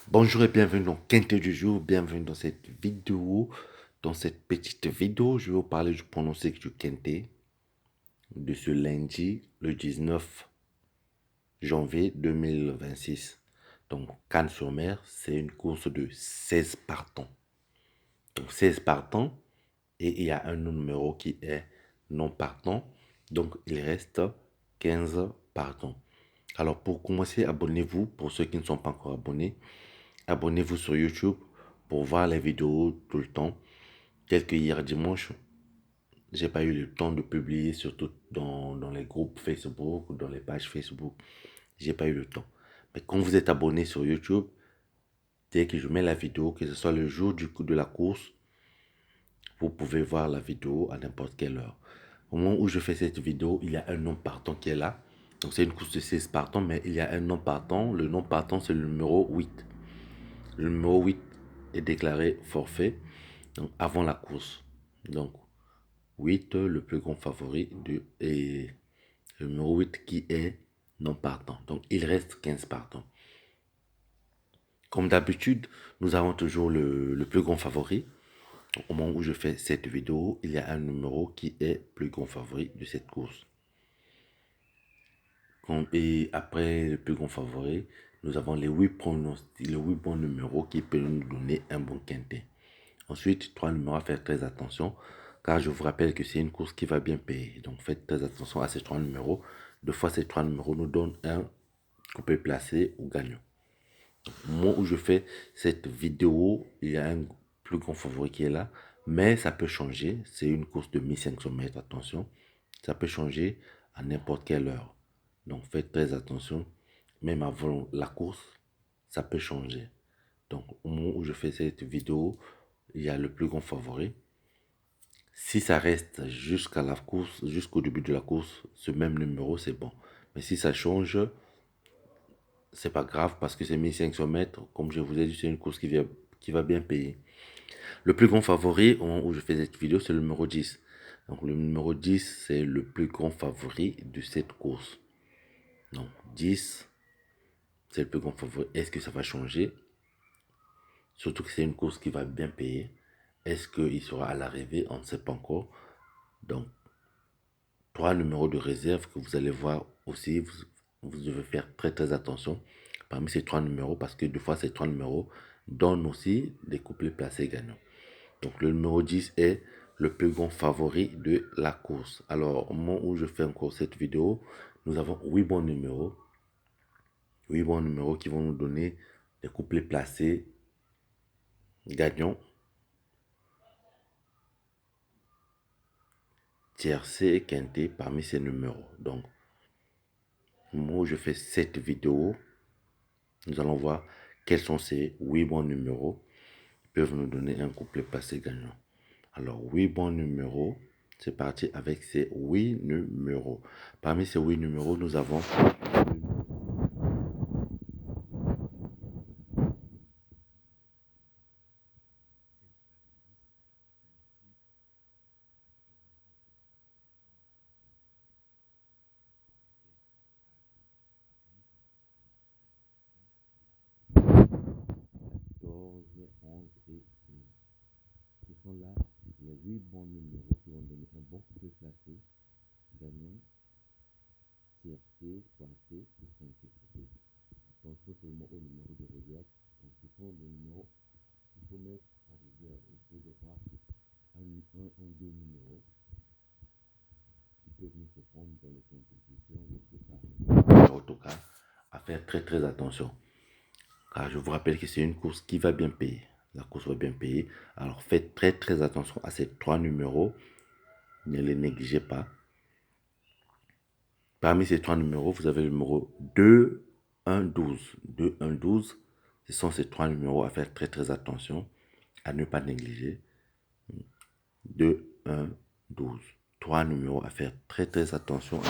Bonjour et bienvenue dans Quintet du jour, bienvenue dans cette vidéo. Dans cette petite vidéo, je vais vous parler du pronostic du Quintet de ce lundi, le 19 janvier 2026. Donc, Cannes-sur-Mer, c'est une course de 16 partants. Donc, 16 partants et il y a un numéro qui est non partant. Donc, il reste 15 partants. Alors, pour commencer, abonnez-vous pour ceux qui ne sont pas encore abonnés. Abonnez-vous sur YouTube pour voir les vidéos tout le temps. Tel que hier dimanche, j'ai pas eu le temps de publier, surtout dans les groupes Facebook ou dans les pages Facebook. J'ai pas eu le temps. Mais quand vous êtes abonné sur YouTube, dès que je mets la vidéo, que ce soit le jour du coup de la course, vous pouvez voir la vidéo à n'importe quelle heure. Au moment où je fais cette vidéo, il y a un non partant qui est là. Donc c'est une course de 16 partants, mais il y a un non partant. Le non partant, c'est le numéro 8. Le numéro 8 est déclaré forfait donc avant la course. Donc 8, le plus grand favori et le numéro 8 qui est non partant. Donc il reste 15 partants. Comme d'habitude, nous avons toujours le plus grand favori. Au moment où je fais cette vidéo, il y a un numéro qui est plus grand favori de cette course. Et après le plus grand favori, nous avons les 8 bons numéros qui peuvent nous donner un bon quintet. Ensuite, 3 numéros à faire très attention, car je vous rappelle que c'est une course qui va bien payer. Donc faites très attention à ces 3 numéros. Deux fois, ces 3 numéros nous donnent un coupé placé ou gagnant. Donc, au moment où je fais cette vidéo, il y a un plus grand favori qui est là, mais ça peut changer. C'est une course de 1500 mètres, attention. Ça peut changer à n'importe quelle heure. Donc faites très attention. Même avant la course, ça peut changer. Donc au moment où je fais cette vidéo, il y a le plus grand favori. Si ça reste jusqu'à la course, jusqu'au début de la course, ce même numéro, c'est bon. Mais si ça change, c'est pas grave parce que c'est 1500 mètres. Comme je vous ai dit, c'est une course qui va bien payer. Le plus grand favori, au moment où je fais cette vidéo, c'est le numéro 10. Donc le numéro 10, c'est le plus grand favori de cette course. Donc 10, c'est le plus grand favori. Est-ce que ça va changer? Surtout que c'est une course qui va bien payer. Est-ce qu'il sera à l'arrivée? On ne sait pas encore. Donc, 3 numéros de réserve que vous allez voir aussi. Vous devez faire très très attention parmi ces 3 numéros parce que des fois ces 3 numéros donnent aussi des couplets placés gagnants. Donc le numéro 10 est le plus grand favori de la course. Alors au moment où je fais encore cette vidéo, nous avons 8 bons numéros. 8 bons numéros qui vont nous donner des couplets placés gagnants, tiercé et quinté parmi ces numéros. Donc au moment où je fais cette vidéo, nous allons voir quels sont ces 8 bons numéros qui peuvent nous donner un couplet placé gagnant. Alors 8 bons numéros, c'est parti avec ces 8 numéros. Parmi ces 8 numéros, nous avons et ce sont là les 8 bons numéros qui vont donner un bon couplet placé gagnant, tiercé, quinté et quinté. Attention seulement au numéro de réserve. Donc ce sont les numéros qu'il faut mettre en réserve. Il faut devoir un ou deux numéros qui peuvent nous surprendre dans les compétitions, les autocars, à faire très très attention. Car je vous rappelle que c'est une course qui va bien payer. La course va bien payer. Alors faites très très attention à ces 3 numéros. Ne les négligez pas. Parmi ces 3 numéros, vous avez le numéro 2, 1, 12. 2, 1, 12. Ce sont ces 3 numéros à faire très très attention, à ne pas négliger. 2, 1, 12. 3 numéros à faire très très attention.